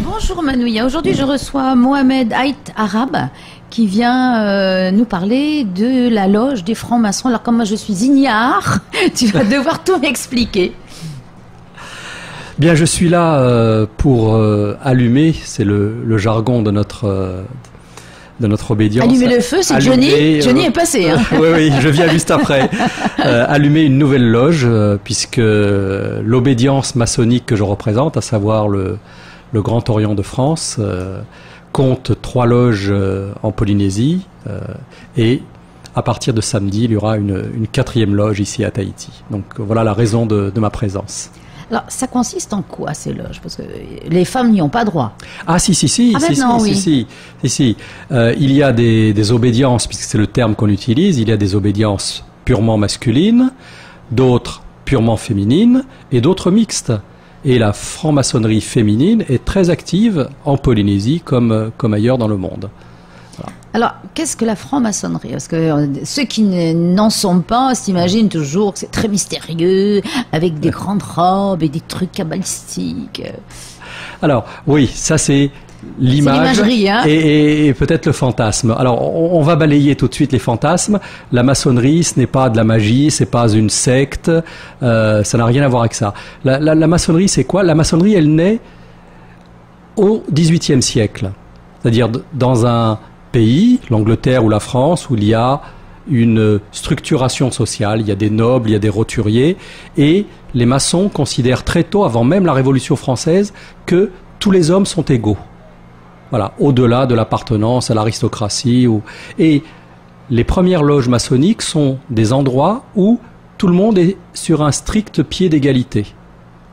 Bonjour Manouya, aujourd'hui je reçois Mohamed Ait Arab qui vient nous parler de la loge des francs-maçons. Alors comme moi je suis ignare, tu vas devoir tout m'expliquer. Bien, je suis là pour allumer, c'est le jargon de notre obédience. Allumer le feu, c'est Johnny. Johnny est passé. Hein. Oui, je viens juste après. Allumer une nouvelle loge, puisque l'obédience maçonnique que je représente, à savoir le Grand Orient de France, compte 3 loges en Polynésie, et à partir de samedi, il y aura une 4e loge ici à Tahiti. Donc voilà la raison de ma présence. Alors, ça consiste en quoi, ces loges? Parce que les femmes n'y ont pas droit. Ah, si. Il y a des obédiences, puisque c'est le terme qu'on utilise, il y a des obédiences purement masculines, d'autres purement féminines, et d'autres mixtes. Et la franc-maçonnerie féminine est très active en Polynésie, comme ailleurs dans le monde. Voilà. Alors, qu'est-ce que la franc-maçonnerie? Parce que ceux qui n'en sont pas s'imaginent toujours que c'est très mystérieux, avec des grandes robes et des trucs cabalistiques. Alors, oui, ça c'est l'image hein. et peut-être le fantasme. Alors, on va balayer tout de suite les fantasmes. La maçonnerie, ce n'est pas de la magie, c'est pas une secte, ça n'a rien à voir avec ça. La maçonnerie, c'est quoi? La maçonnerie, elle naît au XVIIIe siècle. C'est-à-dire dans un pays, l'Angleterre ou la France, où il y a une structuration sociale, il y a des nobles, il y a des roturiers, et les maçons considèrent très tôt, avant même la Révolution française, que tous les hommes sont égaux. Voilà, au-delà de l'appartenance à l'aristocratie. Et les premières loges maçonniques sont des endroits où tout le monde est sur un strict pied d'égalité.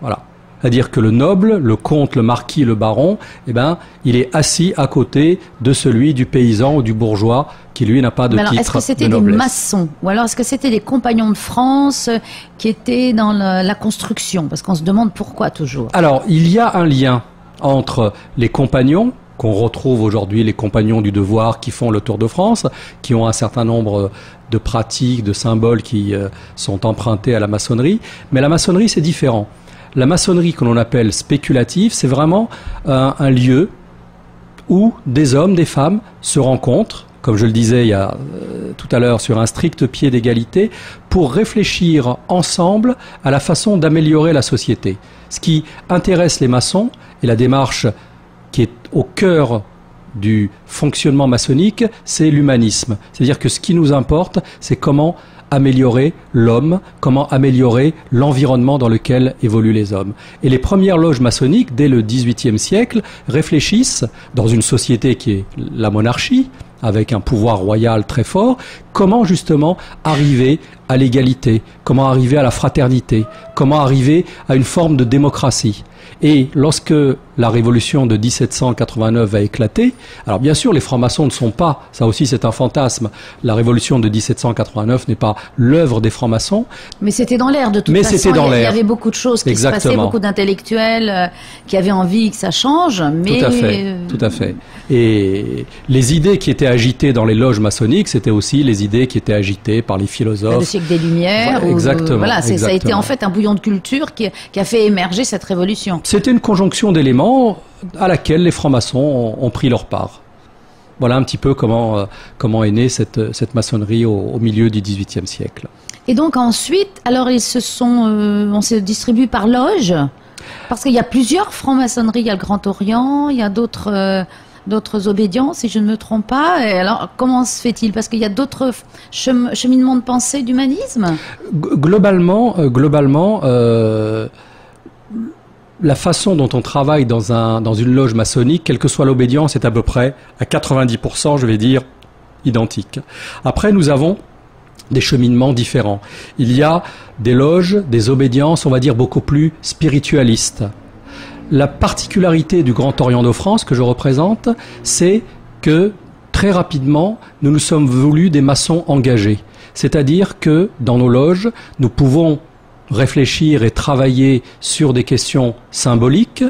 Voilà. C'est-à-dire que le noble, le comte, le marquis, le baron, eh ben, il est assis à côté de celui du paysan ou du bourgeois qui, lui, n'a pas de titre de noblesse. Est-ce que c'était des maçons? Ou alors est-ce que c'était des compagnons de France qui étaient dans la construction? Parce qu'on se demande pourquoi toujours. Alors, il y a un lien entre les compagnons, qu'on retrouve aujourd'hui, les compagnons du devoir qui font le Tour de France, qui ont un certain nombre de pratiques, de symboles qui sont empruntés à la maçonnerie. Mais la maçonnerie, c'est différent. La maçonnerie que l'on appelle spéculative, c'est vraiment un lieu où des hommes, des femmes se rencontrent, comme je le disais tout à l'heure, sur un strict pied d'égalité, pour réfléchir ensemble à la façon d'améliorer la société. Ce qui intéresse les maçons, et la démarche qui est au cœur du fonctionnement maçonnique, c'est l'humanisme. C'est-à-dire que ce qui nous importe, c'est comment améliorer l'homme, comment améliorer l'environnement dans lequel évoluent les hommes. Et les premières loges maçonniques, dès le XVIIIe siècle, réfléchissent, dans une société qui est la monarchie, avec un pouvoir royal très fort, comment justement arriver à l'égalité, comment arriver à la fraternité, comment arriver à une forme de démocratie. Et lorsque la révolution de 1789 va éclater, alors bien sûr les francs-maçons ne sont pas, ça aussi c'est un fantasme, la révolution de 1789 n'est pas l'œuvre des francs-maçons. Mais c'était dans l'air de toute façon, c'était dans l'air. Il y avait beaucoup de choses qui se passaient, beaucoup d'intellectuels qui avaient envie que ça change. Mais... Tout à fait. Et les idées qui étaient agitées dans les loges maçonniques, c'était aussi les idées qui étaient agitées par les philosophes. Le siècle des Lumières. Voilà, exactement. Voilà, ça a été en fait un bouillon de culture qui a fait émerger cette révolution. C'était une conjonction d'éléments à laquelle les francs-maçons ont pris leur part. Voilà un petit peu comment est née cette maçonnerie au milieu du XVIIIe siècle. Et donc ensuite, alors on se distribue par loge, parce qu'il y a plusieurs francs-maçonneries. Il y a le Grand Orient, il y a d'autres obédiences, si je ne me trompe pas. Et alors, comment se fait-il? Parce qu'il y a d'autres cheminements de pensée d'humanisme. Globalement, la façon dont on travaille dans une loge maçonnique, quelle que soit l'obédience, est à peu près à 90%, je vais dire, identique. Après, nous avons des cheminements différents. Il y a des loges, des obédiences, on va dire, beaucoup plus spiritualistes. La particularité du Grand Orient de France que je représente, c'est que très rapidement, nous nous sommes voulus des maçons engagés. C'est-à-dire que dans nos loges, nous pouvons réfléchir et travailler sur des questions symboliques,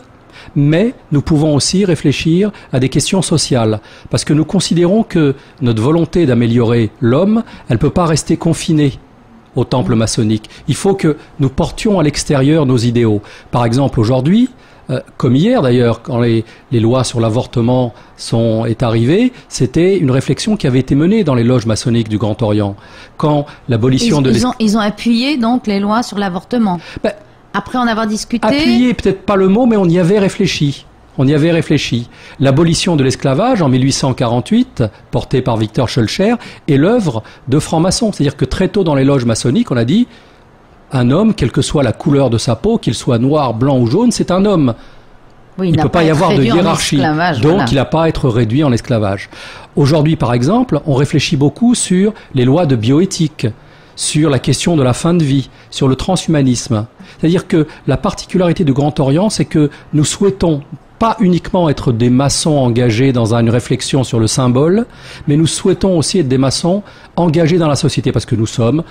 mais nous pouvons aussi réfléchir à des questions sociales, parce que nous considérons que notre volonté d'améliorer l'homme, elle ne peut pas rester confinée au temple maçonnique. Il faut que nous portions à l'extérieur nos idéaux. Par exemple, aujourd'hui, comme hier d'ailleurs, quand les lois sur l'avortement est arrivées, c'était une réflexion qui avait été menée dans les loges maçonniques du Grand Orient. Quand l'abolition ils ont appuyé donc les lois sur l'avortement. Après en avoir discuté. Appuyé, peut-être pas le mot, mais on y avait réfléchi. On y avait réfléchi. L'abolition de l'esclavage en 1848, portée par Victor Schœlcher, est l'œuvre de francs-maçons. C'est-à-dire que très tôt dans les loges maçonniques, on a dit un homme, quelle que soit la couleur de sa peau, qu'il soit noir, blanc ou jaune, c'est un homme. Oui, il ne peut pas y avoir de hiérarchie. Donc voilà. il n'a pas à être réduit en esclavage. Aujourd'hui, par exemple, on réfléchit beaucoup sur les lois de bioéthique, sur la question de la fin de vie, sur le transhumanisme. C'est-à-dire que la particularité du Grand Orient, c'est que nous souhaitons pas uniquement être des maçons engagés dans une réflexion sur le symbole, mais nous souhaitons aussi être des maçons engagés dans la société, parce que nous sommes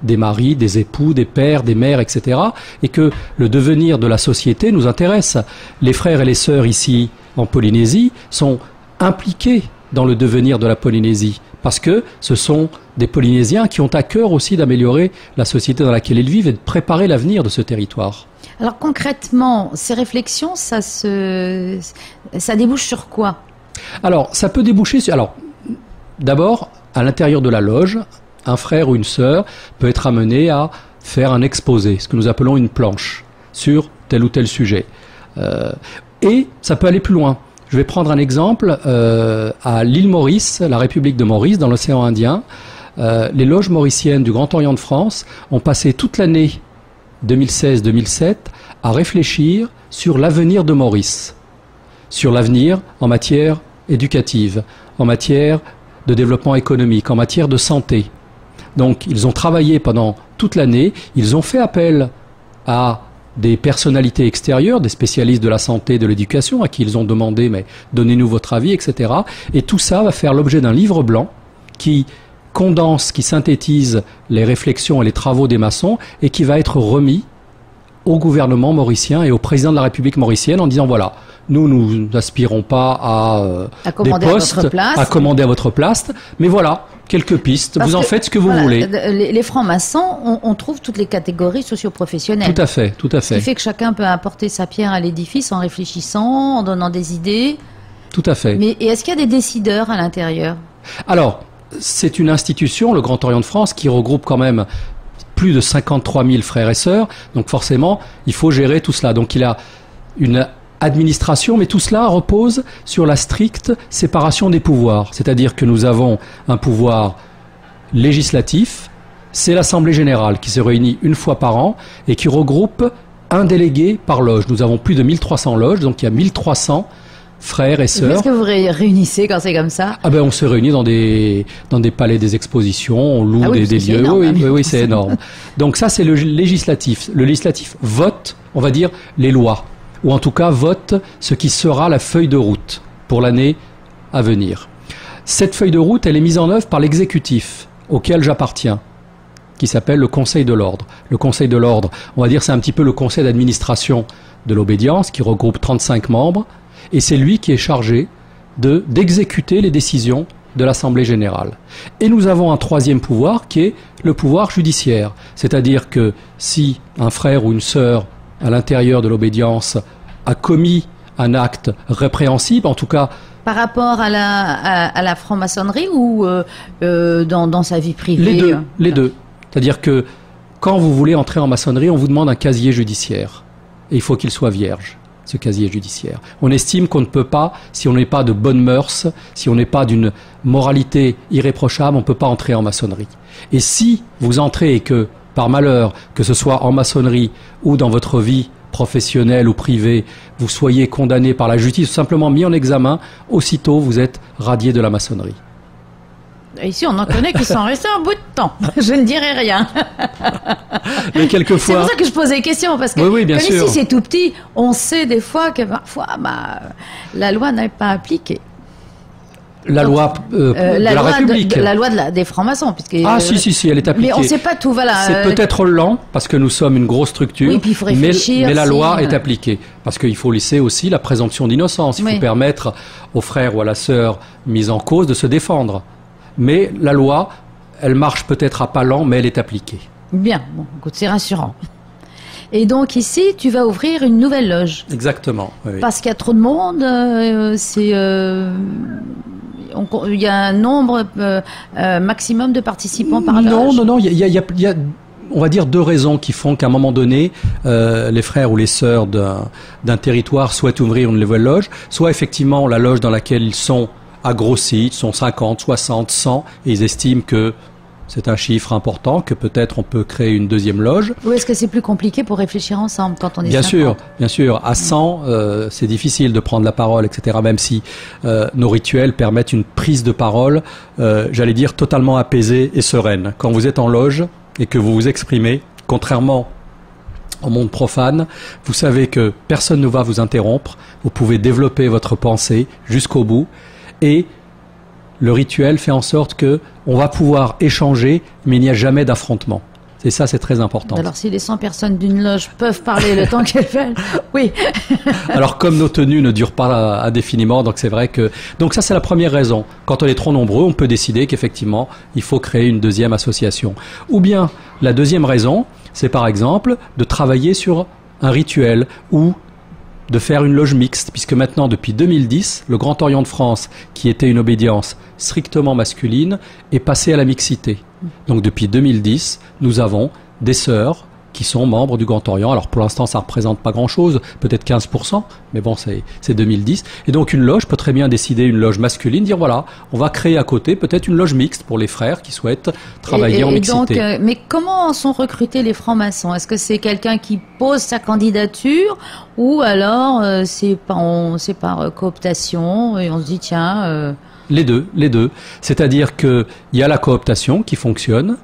des maris, des époux, des pères, des mères, etc. Et que le devenir de la société nous intéresse. Les frères et les sœurs ici en Polynésie sont impliqués dans le devenir de la Polynésie, parce que ce sont des Polynésiens qui ont à cœur aussi d'améliorer la société dans laquelle ils vivent et de préparer l'avenir de ce territoire. Alors concrètement, ces réflexions, ça débouche sur quoi? Alors, ça peut déboucher sur... Alors, d'abord, à l'intérieur de la loge, un frère ou une sœur peut être amené à faire un exposé, ce que nous appelons une planche, sur tel ou tel sujet. Et ça peut aller plus loin. Je vais prendre un exemple. À l'île Maurice, la République de Maurice, dans l'océan Indien, les loges mauriciennes du Grand Orient de France ont passé toute l'année 2016-2007 à réfléchir sur l'avenir de Maurice, sur l'avenir en matière éducative, en matière de développement économique, en matière de santé. Donc ils ont travaillé pendant toute l'année, ils ont fait appel à des personnalités extérieures, des spécialistes de la santé et de l'éducation, à qui ils ont demandé « mais donnez-nous votre avis », etc. Et tout ça va faire l'objet d'un livre blanc qui condense, qui synthétise les réflexions et les travaux des maçons et qui va être remis au gouvernement mauricien et au président de la République mauricienne en disant voilà, nous n'aspirons pas à des postes, à commander à votre place, mais voilà, quelques pistes, vous en faites ce que vous voulez. Les francs-maçons, on trouve toutes les catégories socio-professionnelles. Tout à fait, tout à fait. Ce qui fait que chacun peut apporter sa pierre à l'édifice en réfléchissant, en donnant des idées. Tout à fait. Mais est-ce qu'il y a des décideurs à l'intérieur? Alors, c'est une institution, le Grand Orient de France, qui regroupe quand même plus de 53 000 frères et sœurs. Donc forcément, il faut gérer tout cela. Donc il a une administration, mais tout cela repose sur la stricte séparation des pouvoirs. C'est-à-dire que nous avons un pouvoir législatif, c'est l'Assemblée générale qui se réunit une fois par an et qui regroupe un délégué par loge. Nous avov plus de 1300 loges, donc il y a 1300 frères et sœurs. Est-ce que vous réunissez quand c'est comme ça? On se réunit dans des palais des expositions, on loue des lieux. Énorme, oui, c'est énorme. Donc ça, c'est le législatif. Le législatif vote, on va dire, les lois, ou en tout cas vote ce qui sera la feuille de route pour l'année à venir. Cette feuille de route, elle est mise en œuvre par l'exécutif, auquel j'appartiens, qui s'appelle le Conseil de l'Ordre. Le Conseil de l'Ordre, on va dire, c'est un petit peu le conseil d'administration de l'obédience, qui regroupe 35 membres, et c'est lui qui est chargé d'exécuter les décisions de l'Assemblée générale. Et nous avons un troisième pouvoir qui est le pouvoir judiciaire. C'est-à-dire que si un frère ou une sœur à l'intérieur de l'obédience a commis un acte répréhensible, en tout cas... Par rapport à la franc-maçonnerie ou dans sa vie privée? Les deux. C'est-à-dire que quand vous voulez entrer en maçonnerie, on vous demande un casier judiciaire. Et il faut qu'il soit vierge, ce casier judiciaire. On estime qu'on ne peut pas, si on n'est pas de bonnes mœurs, si on n'est pas d'une moralité irréprochable, on ne peut pas entrer en maçonnerie. Et si vous entrez et que, par malheur, que ce soit en maçonnerie ou dans votre vie professionnelle ou privée, vous soyez condamné par la justice ou simplement mis en examen, aussitôt vous êtes radié de la maçonnerie. Ici, on en connaît qui sont restés un bout de temps. Je ne dirai rien. Mais quelquefois... C'est pour ça que je pose des questions, parce que oui, bien comme sûr. Ici c'est tout petit, on sait des fois que parfois la loi n'est pas appliquée. La loi de la République. La loi des francs-maçons. Si, elle est appliquée. Mais on ne sait pas tout, voilà. C'est peut-être lent, parce que nous sommes une grosse structure, oui, puis il faut réfléchir, mais la loi est appliquée. Parce qu'il faut laisser aussi la présomption d'innocence. Il faut permettre au frère ou à la sœur mise en cause de se défendre. Mais la loi, elle marche peut-être à pas lents, mais elle est appliquée. Bien, bon, écoute, c'est rassurant. Et donc ici, tu vas ouvrir une nouvelle loge. Exactement. Oui. Parce qu'il y a trop de monde, il y a un nombre maximum de participants par loge. Non, il y a on va dire 2 raisons qui font qu'à un moment donné, les frères ou les sœurs d'un territoire souhaitent ouvrir une nouvelle loge. Soit effectivement la loge dans laquelle ils sont a grossi, ils sont 50, 60, 100, et ils estiment que c'est un chiffre important, que peut-être on peut créer une deuxième loge. Ou est-ce que c'est plus compliqué pour réfléchir ensemble quand on est 50? Bien sûr. À 100, c'est difficile de prendre la parole, etc. Même si nos rituels permettent une prise de parole, j'allais dire, totalement apaisée et sereine. Quand vous êtes en loge et que vous vous exprimez, contrairement au monde profane, vous savez que personne ne va vous interrompre. Vous pouvez développer votre pensée jusqu'au bout. Et le rituel fait en sorte que on va pouvoir échanger, mais il n'y a jamais d'affrontement. Et ça, c'est très important. Alors, si les 100 personnes d'une loge peuvent parler le temps qu'elles veulent, oui. Alors, comme nos tenues ne durent pas indéfiniment, donc c'est vrai que... Donc ça, c'est la première raison. Quand on est trop nombreux, on peut décider qu'effectivement, il faut créer une deuxième association. Ou bien, la deuxième raison, c'est par exemple de travailler sur un rituel ou de faire une loge mixte, puisque maintenant, depuis 2010, le Grand Orient de France, qui était une obédience strictement masculine, est passé à la mixité. Donc depuis 2010, nous avons des sœurs qui sont membres du Grand Orient. Alors pour l'instant, ça ne représente pas grand-chose, peut-être 15%, mais bon, c'est 2010. Et donc une loge peut très bien décider, une loge masculine, dire voilà, on va créer à côté peut-être une loge mixte pour les frères qui souhaitent travailler en mixité. Donc, mais comment sont recrutés les francs-maçons? Est-ce que c'est quelqu'un qui pose sa candidature ou alors c'est par cooptation et on se dit tiens... Les deux. C'est-à-dire qu'il y a la cooptation qui fonctionne.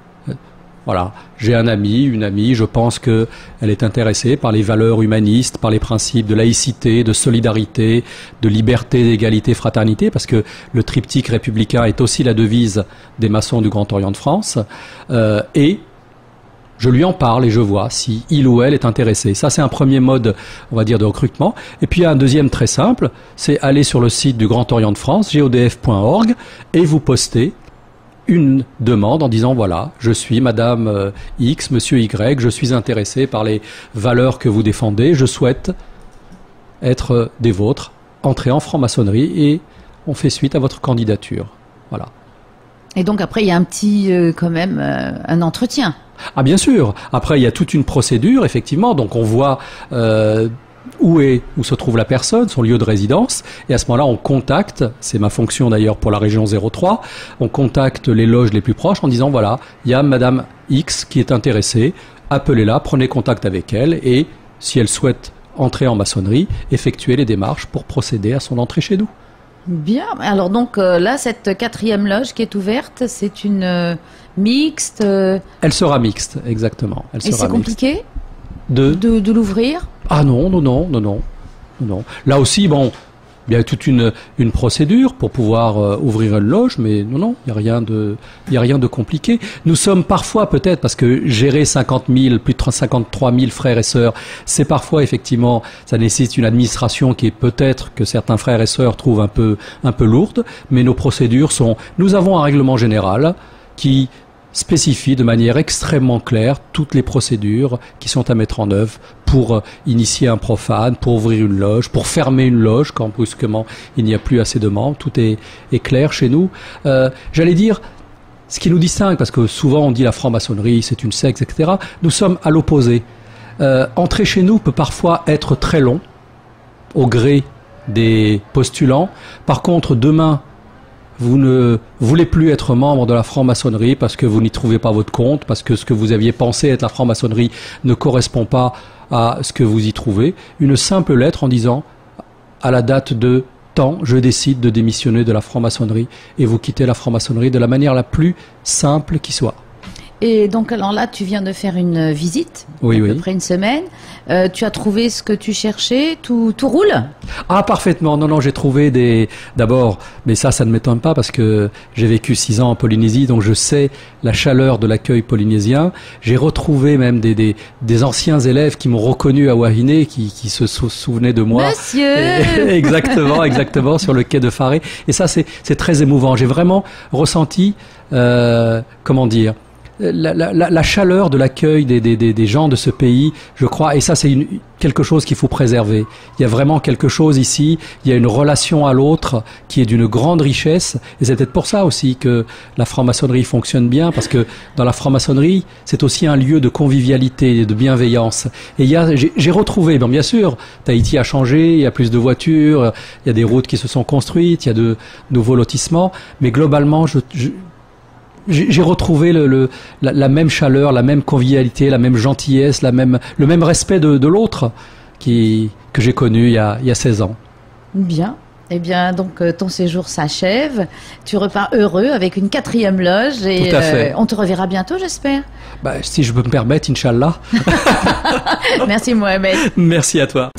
Voilà, j'ai un ami, une amie, je pense qu'elle est intéressée par les valeurs humanistes, par les principes de laïcité, de solidarité, de liberté, d'égalité, fraternité, parce que le triptyque républicain est aussi la devise des maçons du Grand Orient de France. Et je lui en parle et je vois si il ou elle est intéressé. Ça, c'est un premier mode, on va dire, de recrutement. Et puis, il y a un deuxième très simple, c'est aller sur le site du Grand Orient de France, godf.org, et vous postez une demande en disant voilà, je suis Madame X, Monsieur Y, je suis intéressé par les valeurs que vous défendez, je souhaite être des vôtres, entrer en franc-maçonnerie et on fait suite à votre candidature. Voilà. Et donc après il y a un petit quand même un entretien. Ah bien sûr. Après il y a toute une procédure effectivement. Donc on voit où se trouve la personne, son lieu de résidence, et à ce moment-là, on contacte, c'est ma fonction d'ailleurs pour la région 03, on contacte les loges les plus proches en disant voilà, il y a Madame X qui est intéressée, appelez-la, prenez contact avec elle, et si elle souhaite entrer en maçonnerie, effectuez les démarches pour procéder à son entrée chez nous. Bien, alors donc là, cette 4e loge qui est ouverte, c'est une mixte Elle sera mixte, exactement. Elle sera et c'est compliqué de l'ouvrir? Ah non. Là aussi, bon, il y a toute une procédure pour pouvoir ouvrir une loge, mais non, il y a rien de compliqué. Nous sommes parfois peut-être, parce que gérer 50 000, plus de 53 000 frères et sœurs, c'est parfois effectivement, ça nécessite une administration qui est peut-être que certains frères et sœurs trouvent un peu lourde, mais nos procédures nous avons un règlement général qui spécifie de manière extrêmement claire toutes les procédures qui sont à mettre en œuvre pour initier un profane, pour ouvrir une loge, pour fermer une loge quand brusquement il n'y a plus assez de membres. Tout est clair chez nous. J'allais dire, ce qui nous distingue, parce que souvent on dit la franc-maçonnerie, c'est une secte, etc. Nous sommes à l'opposé. Entrer chez nous peut parfois être très long, au gré des postulants. Par contre, demain, vous ne voulez plus être membre de la franc-maçonnerie parce que vous n'y trouvez pas votre compte, parce que ce que vous aviez pensé être la franc-maçonnerie ne correspond pas à ce que vous y trouvez. Une simple lettre en disant à la date de temps, je décide de démissionner de la franc-maçonnerie, et vous quittez la franc-maçonnerie de la manière la plus simple qui soit. Et donc alors là, tu viens de faire une visite, à peu près une semaine. Tu as trouvé ce que tu cherchais, tout roule? Ah parfaitement, non, j'ai trouvé d'abord, mais ça ne m'étonne pas parce que j'ai vécu 6 ans en Polynésie, donc je sais la chaleur de l'accueil polynésien. J'ai retrouvé même des anciens élèves qui m'ont reconnu à Wahine, qui se souvenaient de moi. Monsieur Exactement, sur le quai de Faré. Et ça c'est très émouvant. J'ai vraiment ressenti comment dire, la chaleur de l'accueil des gens de ce pays, je crois, et ça c'est quelque chose qu'il faut préserver. Il y a vraiment quelque chose ici, il y a une relation à l'autre qui est d'une grande richesse, et c'est peut-être pour ça aussi que la franc-maçonnerie fonctionne bien, parce que dans la franc-maçonnerie, c'est aussi un lieu de convivialité et de bienveillance. Et j'ai retrouvé, bien sûr, Tahiti a changé, il y a plus de voitures, il y a des routes qui se sont construites, il y a de nouveaux lotissements, mais globalement, j'ai retrouvé la même chaleur, la même convivialité, la même gentillesse, le même respect de l'autre que j'ai connu il y a 16 ans. Bien. Eh bien, donc, ton séjour s'achève. Tu repars heureux avec une 4e loge et tout à fait. On te reverra bientôt, j'espère. Si je peux me permettre, Inch'Allah. Merci, Mohamed. Merci à toi.